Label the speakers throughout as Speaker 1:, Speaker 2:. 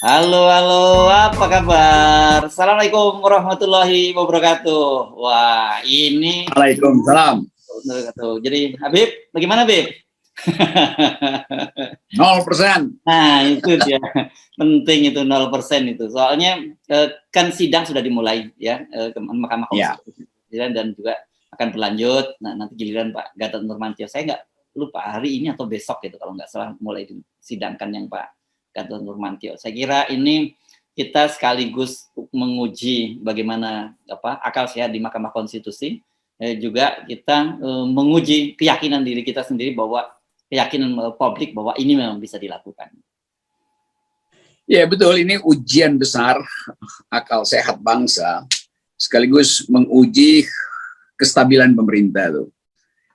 Speaker 1: Halo, halo, apa kabar? Assalamualaikum warahmatullahi wabarakatuh. Wah, ini
Speaker 2: Waalaikumsalam.
Speaker 1: Jadi, Habib, bagaimana, Habib?
Speaker 2: 0%.
Speaker 1: Nah, itu dia. Penting itu 0% itu. Soalnya kan sidang sudah dimulai ya, Mahkamah Konstitusi dan juga akan berlanjut. Nah, nanti giliran Pak Gatot Nurmantio. Saya nggak lupa hari ini atau besok gitu kalau nggak salah mulai disidangkan yang Pak Gatot Nurmantio. Saya kira ini kita sekaligus menguji bagaimana akal sehat di Mahkamah Konstitusi, juga kita menguji keyakinan diri kita sendiri bahwa keyakinan publik bahwa ini memang bisa dilakukan.
Speaker 2: Ya betul, ini ujian besar akal sehat bangsa, sekaligus menguji kestabilan pemerintah tuh.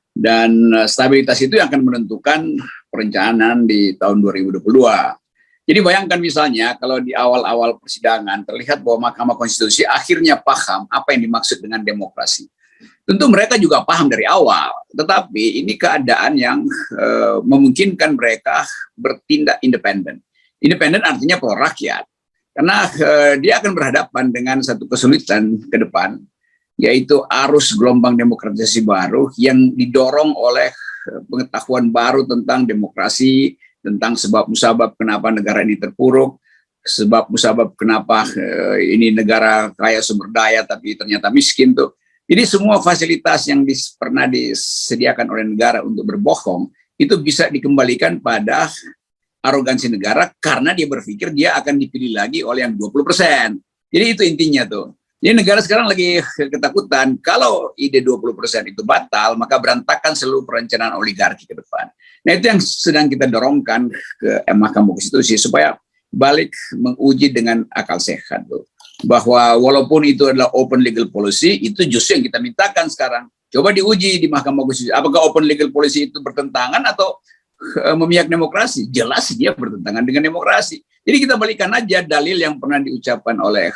Speaker 2: Dan stabilitas itu yang akan menentukan perencanaan di tahun 2022. Jadi bayangkan misalnya kalau di awal-awal persidangan terlihat bahwa Mahkamah Konstitusi akhirnya paham apa yang dimaksud dengan demokrasi. Tentu mereka juga paham dari awal, tetapi ini keadaan yang memungkinkan mereka bertindak independen. Independen artinya pro rakyat, karena dia akan berhadapan dengan satu kesulitan ke depan, yaitu arus gelombang demokratisasi baru yang didorong oleh pengetahuan baru tentang demokrasi, tentang sebab musabab kenapa negara ini terpuruk, sebab musabab kenapa ini negara kaya sumber daya tapi ternyata miskin tuh. Jadi semua fasilitas yang pernah disediakan oleh negara untuk berbohong itu bisa dikembalikan pada arogansi negara karena dia berpikir dia akan dipilih lagi oleh yang 20%. Jadi itu intinya tuh. Jadi negara sekarang lagi ketakutan kalau ide 20% itu batal, maka berantakan seluruh perencanaan oligarki ke depan. Nah itu yang sedang kita dorongkan ke Mahkamah Konstitusi supaya balik menguji dengan akal sehat tuh. Bahwa walaupun itu adalah open legal policy, itu justru yang kita mintakan sekarang. Coba diuji di Mahkamah Konstitusi, apakah open legal policy itu bertentangan atau memihak demokrasi? Jelas dia bertentangan dengan demokrasi. Jadi kita balikan aja dalil yang pernah diucapkan oleh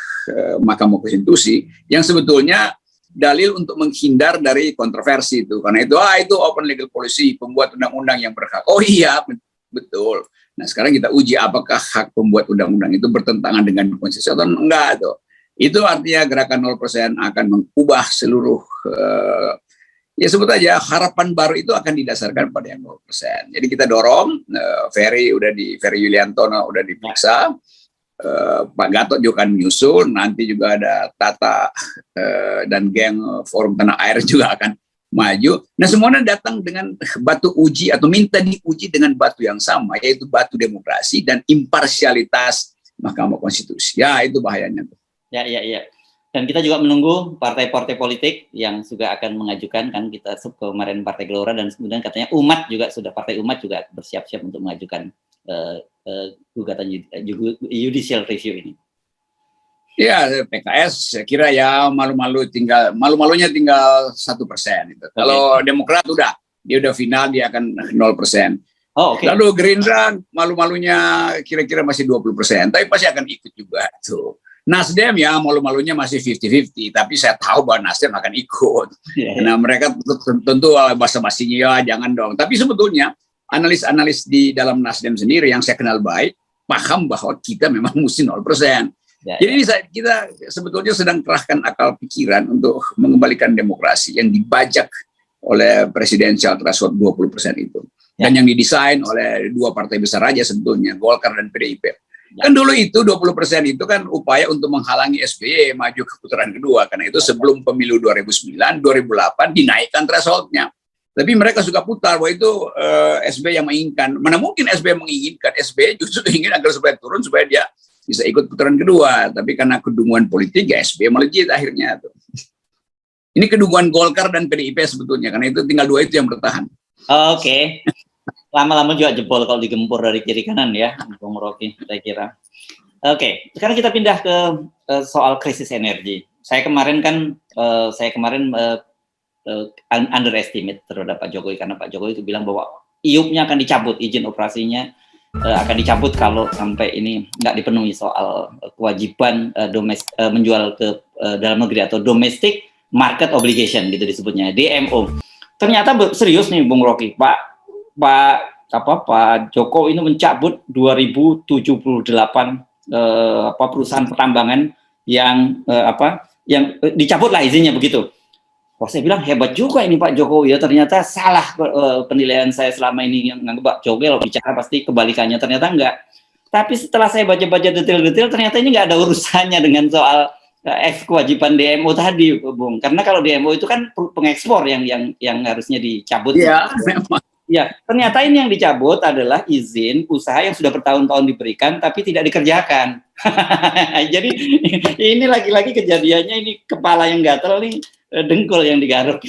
Speaker 2: Mahkamah Konstitusi yang sebetulnya dalil untuk menghindar dari kontroversi itu. Karena itu open legal policy, pembuat undang-undang yang berhak. Oh iya, betul. Nah sekarang kita uji apakah hak pembuat undang-undang itu bertentangan dengan konstitusi atau enggak tuh. Itu artinya gerakan 0% akan mengubah seluruh ya sebut aja harapan baru itu akan didasarkan pada yang 0%. Jadi kita dorong Ferry Yulianto udah diperiksa, Pak Gatot juga akan menyusul, nanti juga ada Tata dan geng Forum Tanah Air juga akan maju. Nah semuanya datang dengan batu uji atau minta diuji dengan batu yang sama, yaitu batu demokrasi dan imparsialitas Mahkamah Konstitusi. Ya itu bahayanya.
Speaker 1: Ya. Dan kita juga menunggu partai-partai politik yang juga akan mengajukan, kan kita kemarin Partai Gelora dan kemudian katanya Partai Umat juga bersiap-siap untuk mengajukan gugatan judicial review ini.
Speaker 2: Ya PKS saya kira ya malu-malunya tinggal 1%. Gitu. Kalau Demokrat dia udah final dia akan 0%. Oh, okay. Lalu Gerindra malu-malunya kira-kira masih 20%, tapi pasti akan ikut juga tuh. Nasdem ya malu-malunya masih 50-50, tapi saya tahu bahwa Nasdem akan ikut. Nah mereka tentu basa-basinya ya jangan dong. Tapi sebetulnya analis-analis di dalam Nasdem sendiri yang saya kenal baik paham bahwa kita memang mesti 0%. Jadi kita sebetulnya sedang kerahkan akal pikiran untuk mengembalikan demokrasi yang dibajak oleh presidensial threshold 20% itu. Dan yang didesain oleh dua partai besar aja sebetulnya, Golkar dan PDIP. Kan dulu itu 20% itu kan upaya untuk menghalangi SBY maju ke putaran kedua. Karena itu sebelum pemilu 2009, 2008 dinaikkan thresholdnya. Tapi mereka suka putar bahwa itu SBY yang menginginkan. Mana mungkin SBY menginginkan, SBY justru ingin agar supaya turun supaya dia bisa ikut putaran kedua. Tapi karena kedunguan politik ya SBY melejit akhirnya. Ini kedunguan Golkar dan PDIP sebetulnya. Karena itu tinggal dua itu yang bertahan.
Speaker 1: Oke. Lama-lama juga jebol kalau digempur dari kiri kanan ya, Bung Rocky, saya kira. Oke, sekarang kita pindah ke soal krisis energi. Saya kemarin underestimate terhadap Pak Jokowi karena Pak Jokowi itu bilang bahwa IUP-nya akan dicabut, izin operasinya akan dicabut kalau sampai ini nggak dipenuhi soal kewajiban menjual ke dalam negeri atau domestic market obligation gitu disebutnya, DMO. ternyata serius nih Bung Rocky, Pak Jokowi ini mencabut 2078 perusahaan pertambangan yang yang dicabut lah izinnya begitu. Oh, saya bilang hebat juga ini Pak Jokowi ya, ternyata salah penilaian saya selama ini yang nganggap Pak Jokowi kalau bicara pasti kebalikannya, ternyata enggak. Tapi setelah saya baca-baca detail-detail, ternyata ini nggak ada urusannya dengan soal kewajiban DMO tadi, Bung. Karena kalau DMO itu kan pengekspor yang harusnya dicabut.
Speaker 2: Iya, memang.
Speaker 1: Ya, ternyata ini yang dicabut adalah izin usaha yang sudah bertahun-tahun diberikan tapi tidak dikerjakan. Jadi ini lagi-lagi kejadiannya ini kepala yang gatel nih, dengkul yang digaruk.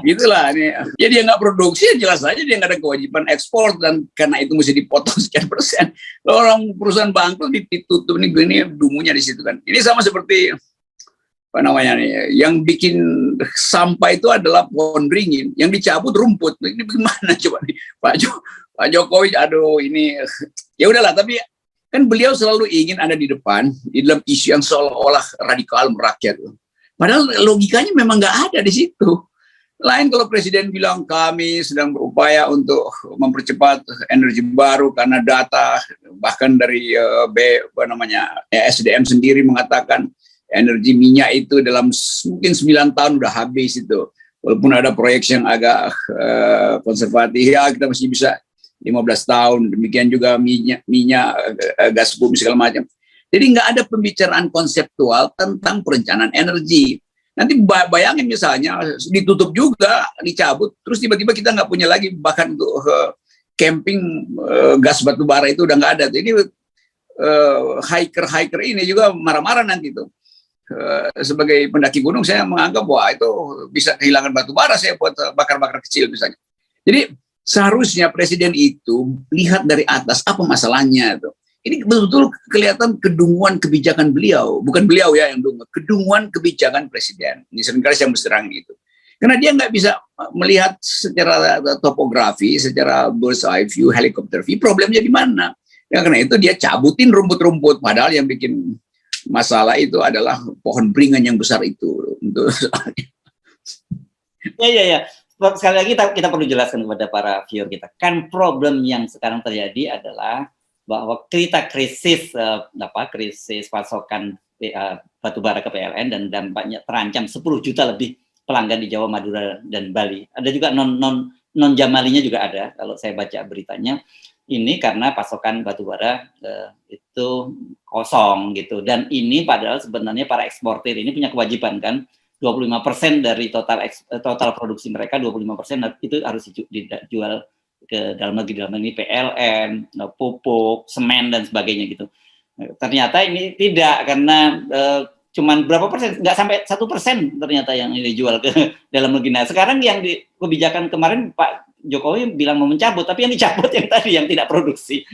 Speaker 2: Gitulah nih. Jadi dia nggak produksi, jelas aja dia nggak ada kewajiban ekspor dan karena itu mesti dipotong sekian persen. Kalau orang perusahaan bangkrut ditutup ini dumunya di situ kan. Ini sama seperti apa namanya nih, yang bikin sampah itu adalah pohon beringin, yang dicabut rumput. Ini gimana coba nih Pak Jokowi, aduh ini ya udahlah. Tapi kan beliau selalu ingin ada di depan di dalam isu yang seolah-olah radikal merakyat. Padahal logikanya memang nggak ada di situ. Lain kalau presiden bilang kami sedang berupaya untuk mempercepat energi baru karena data bahkan dari SDM sendiri mengatakan energi minyak itu dalam mungkin 9 tahun udah habis itu. Walaupun ada proyek yang agak konservatif, ya kita masih bisa 15 tahun. Demikian juga minyak gas bumi segala macam. Jadi nggak ada pembicaraan konseptual tentang perencanaan energi. Nanti bayangin misalnya ditutup juga, dicabut, terus tiba-tiba kita nggak punya lagi bahkan untuk camping gas batu bara itu udah nggak ada. Jadi hiker ini juga marah-marah nanti tuh. Sebagai pendaki gunung saya menganggap wah itu bisa kehilangan batu bara saya buat bakar-bakar kecil misalnya. Jadi seharusnya presiden itu lihat dari atas apa masalahnya tuh. Ini betul-betul kelihatan kedunguan kebijakan beliau, bukan beliau ya yang dungu, kedunguan kebijakan presiden. Ini seringkali saya mesti terang itu. Karena dia nggak bisa melihat secara topografi, secara bird's eye view, helicopter view, problemnya di mana. Ya, karena itu dia cabutin rumput-rumput, padahal yang bikin masalah itu adalah pohon beringin yang besar itu.
Speaker 1: Ya. Sekali lagi kita perlu jelaskan kepada para viewer kita. Kan problem yang sekarang terjadi adalah bahwa krisis pasokan batu bara ke PLN dan dampaknya terancam 10 juta lebih pelanggan di Jawa, Madura dan Bali. Ada juga non Jamalinya juga ada kalau saya baca beritanya. Ini karena pasokan batu bara itu kosong gitu. Dan ini padahal sebenarnya para eksportir ini punya kewajiban kan 25% dari total produksi mereka, 25% itu harus dijual ke dalam negeri PLN, pupuk, semen dan sebagainya gitu. Ternyata ini tidak karena cuman berapa persen, nggak sampai 1% ternyata yang dijual ke dalam negeri. Nah sekarang yang di kebijakan kemarin Pak Jokowi bilang mau mencabut, tapi yang dicabut yang tadi yang tidak produksi.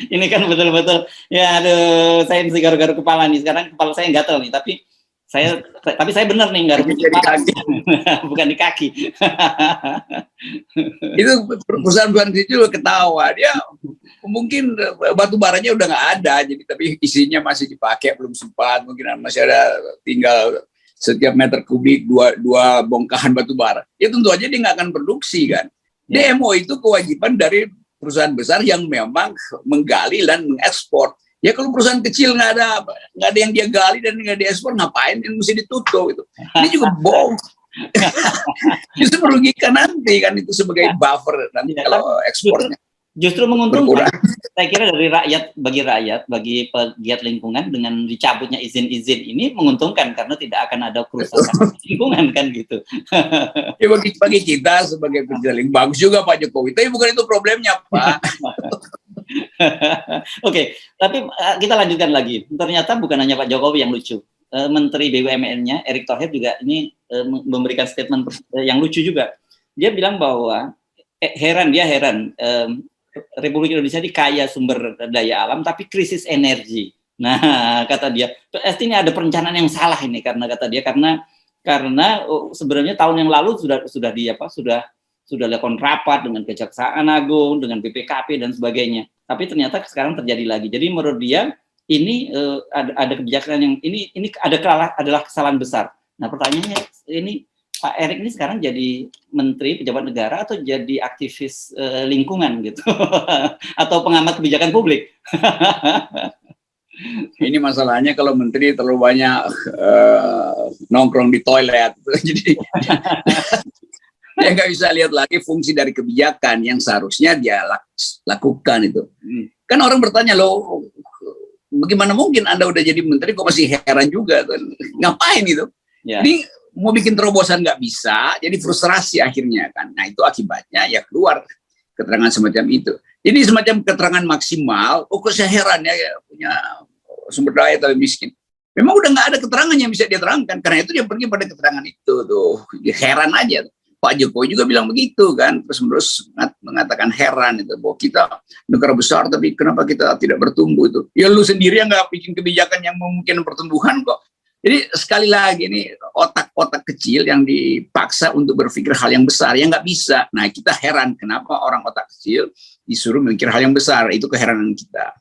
Speaker 1: Ini kan betul-betul ya aduh saya mesti garuk-garuk kepala nih. Sekarang kepala saya gatel nih, tapi saya benar nih garuk di kaki. Bukan di kaki.
Speaker 2: Itu perusahaan-perusahaan kecil ketawa, dia mungkin batu baranya udah nggak ada, jadi tapi isinya masih dipakai, belum sempat, mungkin masih ada tinggal setiap meter kubik dua bongkahan batu bara. Ya tentu aja dia nggak akan produksi kan. DMO itu kewajiban dari perusahaan besar yang memang menggali dan mengekspor. Ya kalau perusahaan kecil nggak ada yang dia gali dan nggak diekspor, ngapain ini mesti ditutup itu. Ini juga bohong. Justru merugikan nanti kan, itu sebagai buffer nanti kalau ekspornya.
Speaker 1: Justru menguntungkan, saya kira dari rakyat, bagi pegiat lingkungan dengan dicabutnya izin-izin ini menguntungkan karena tidak akan ada kerusakan lingkungan kan gitu.
Speaker 2: Ya bagi kita sebagai pegiat lingkungan bagus juga Pak Jokowi, tapi bukan itu problemnya Pak.
Speaker 1: Oke, tapi kita lanjutkan lagi. Ternyata bukan hanya Pak Jokowi yang lucu. Menteri BUMN-nya Erick Thohir juga ini memberikan statement yang lucu juga. Dia bilang bahwa heran Republik Indonesia ini kaya sumber daya alam tapi krisis energi. Nah, kata dia, pasti ini ada perencanaan yang salah ini karena kata dia karena sebenarnya tahun yang lalu sudah dilakukan rapat dengan Kejaksaan Agung, dengan BPKP dan sebagainya. Tapi ternyata sekarang terjadi lagi. Jadi menurut dia ini ada kebijakan yang ini adalah kesalahan besar. Nah, pertanyaannya ini Pak Erik ini sekarang jadi menteri pejabat negara atau jadi aktivis lingkungan gitu atau pengamat kebijakan publik?
Speaker 2: Ini masalahnya kalau menteri terlalu banyak nongkrong di toilet, jadi dia nggak bisa lihat lagi fungsi dari kebijakan yang seharusnya dia lakukan itu. Kan orang bertanya, loh, bagaimana mungkin Anda udah jadi menteri kok masih heran juga, ngapain itu?
Speaker 1: Ya.
Speaker 2: Ini mau bikin terobosan nggak bisa, jadi frustrasi akhirnya kan. Nah itu akibatnya ya keluar keterangan semacam itu. Jadi semacam keterangan maksimal, kok saya heran ya punya sumber daya tapi miskin. Memang udah nggak ada keterangan yang bisa dia terangkan, karena itu dia pergi pada keterangan itu tuh. Dia heran aja. Pak Jokowi juga bilang begitu kan, terus mengatakan heran itu, bahwa kita negara besar tapi kenapa kita tidak bertumbuh itu. Ya lu sendiri yang nggak bikin kebijakan yang memungkinkan pertumbuhan kok. Jadi sekali lagi ini otak-otak kecil yang dipaksa untuk berpikir hal yang besar, yang nggak bisa. Nah kita heran kenapa orang otak kecil disuruh memikir hal yang besar, itu keheranan kita.